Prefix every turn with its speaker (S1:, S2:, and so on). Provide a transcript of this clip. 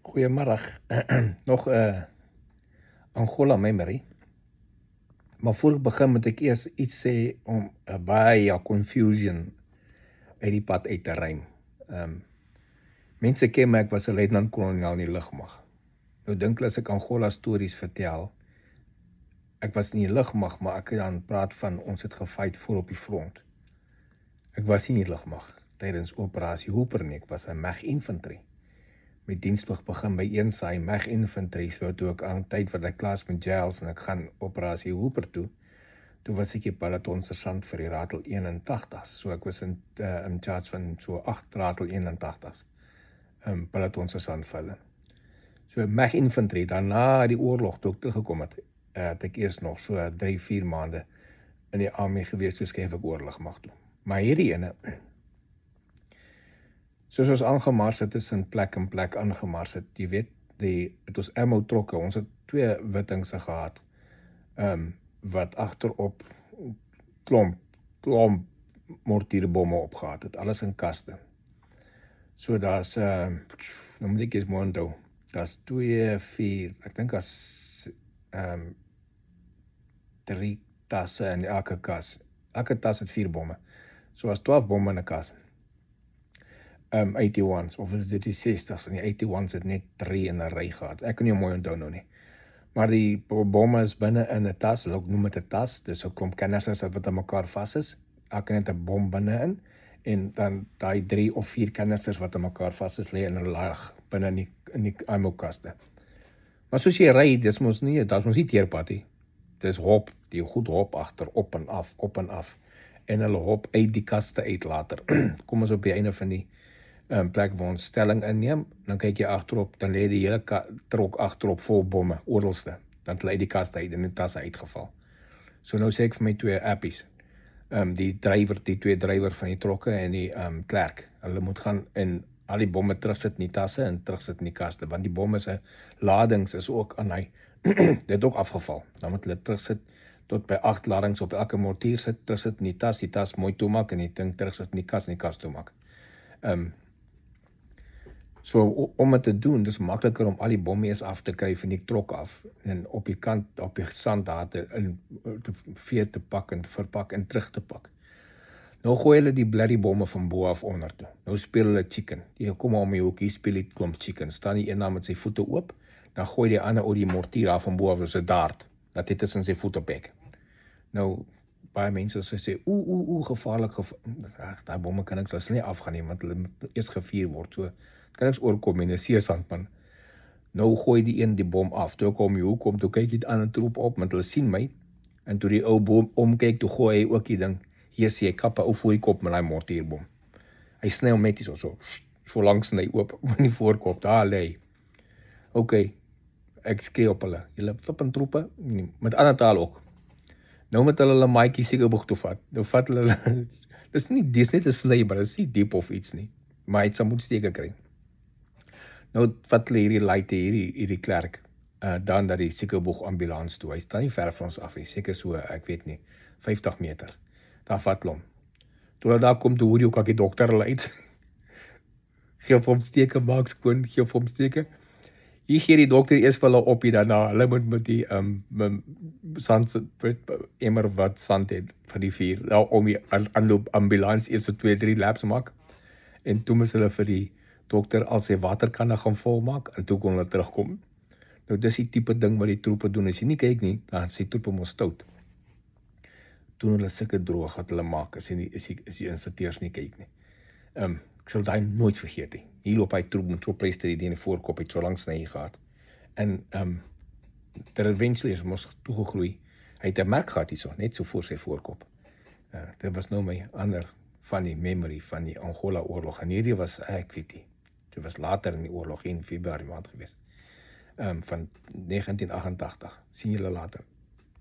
S1: Goeiemiddag. Nog 'n Angola memory. Maar voor ek begin moet ek eers iets sê om 'n baie confusion uit die pad uit te ruim. Mense ken my, ek was 'n luitenant-kolonel in die lugmag. Nou dink hulle as ek Angola stories vertel, ek was in die lugmag, maar ek dan praat van ons het gefight voor op die front. Ek was nie in die lugmag tydens operasie Hooper nie, ek was 'n MAG infantry. My diensplig begin by een saai MAG infantry, so toe ek aan tyd wat ek klaar met jails en ek gaan operasie Hooper toe was ek die peloton sergeant vir die ratel 81, so ek was in charge van so 8 ratel 81's, peloton sergeant vir hulle. So MAG infantry, daarna die oorlog toe ek teruggekom het, het ek eers nog so 3-4 maande in die army gewees, so skryf ek oorlogmag toe. Maar hierdie ene, soos ons aangemars het, is in plek en plek aangemars het, jy weet, het ons ammo trokke, ons het 2 wittingse gehad, wat agterop klomp mortierbomme opgehad het, alles in kaste. So daar's, nou moet ek eens mooi onthou, daar's 2, 4, ek dink daar's 3 tasse in elke kas. Elke tas het 4 bomme. So as 12 bomme in 'n kas. 81's, of is dit die 60's, en die 81's het net 3 in 'n ry gehad. Ek kan nie mooi onthou nou nie. Maar die bomme is binne in 'n tas, hulle noem dit 'n tas, dis 'n klomp kanisters wat aan mekaar vas is, elke net 'n bom binne in, en dan daai 3 of 4 kanisters wat aan mekaar vas is, lê in 'n laag binne in die ammo kaste. Maar soos jy ry, dis mos nie teerpad nie. Dis hop, die goed hop agter, op en af, en hulle hop uit die kaste uit later. Kom ons op die einde van die plek waar ons stelling inneem, dan kyk jy agterop, dan lê die hele trok agterop vol bomme, oralste, dan het hulle uit die kaste uit en die tasse uitgeval. So nou sê ek vir my 2 appies, die 2 drywer van die trokke en die klerk, hulle moet gaan en al die bomme terugsit in die tasse en terugsit in die kaste, want die bomme se ladings is ook aan hy, dit het ook afgeval, dan moet hulle terugsit, tot by 8 ladings op elke mortier sit, terugsit in die tas mooi toemaak en die ding terugsit in die kas toemaak. So om dit te doen, dis makliker om al die bomme eers af te kry van die trok af, en op die kant, op die sand daar te vee te pak en verpak en terug te pak. Nou gooi hulle die bloody bomme van bo af onder toe. Nou speel hulle chicken. Jy kom om die hoekie, speel die klomp chicken. Staan die een daar met sy voete oop, dan gooi die ander oor die mortier af van bo af, soos 'n dart. Dat dit is in sy voetebek. Nou, baie mense sê, gevaarlik, daai bomme kan ek sal nie afgaan nie, want hulle moet eers gevier word, so kan ek oorkom en 'n seesandman. Nou gooi die een die bom af, toe ek om die hoek kom, toe kyk die ander troep op, want hulle sien my, en toe die ou bom omkyk, toe gooi hy ook die ding, hier sê hy, kap ou voor die kop met die mortierbom. Hy sny hom net so langs sny oop, in die voorkop, daar lê hy. Ok, ek skree op hulle, julle flippin troepe, met ander taal ook. Nou moet hulle maatjie Sekerboeg toe vat. Nou vat hulle, dis net 'n sny, maar dis nie diep of iets nie. Maar hy sal moet steke kry. Nou vat hulle hierdie laite, hierdie klerk, dan dat die Sekerboeg ambulans toe. Hy staan nie ver van ons af nie, seker so, ek weet nie, 50 meter. Daar vat hulle hom. Toe hulle daar kom, toe hoor jy ook al die dokter hulle uit. Gee op hom steke, maak skoon, gee op hom steke. Hier gee die dokter eers vir hulle op, daarna, hulle moet met die sand, emmer wat sand het, van die vuur, nou om die aanloop ambulans eers so 2-3 laps maak, en toe moes hulle vir die dokter al sy waterkanne gaan volmaak, en toe kon hulle terugkom. Nou dis die tipe ding wat die troepe doen, as jy nie kyk nie, dan is die troepe mos stout. Doen hulle sulke droog wat hulle maak, as die instrukteurs nie kyk nie. Ek sal daai nooit vergeet nie. Hier loop hy troep met so pleister die in die voorkop het so lank sny gehad. En ter eventually is mos toegegroei. Hy het 'n merk gehad hierso, net so voor sy voorkop. Dit was nou my ander van die memory van die Angola oorlog. En hierdie was, ek weet nie, dit was later in die oorlog, in Februarie maand gewees. Van 1988. Sien julle later.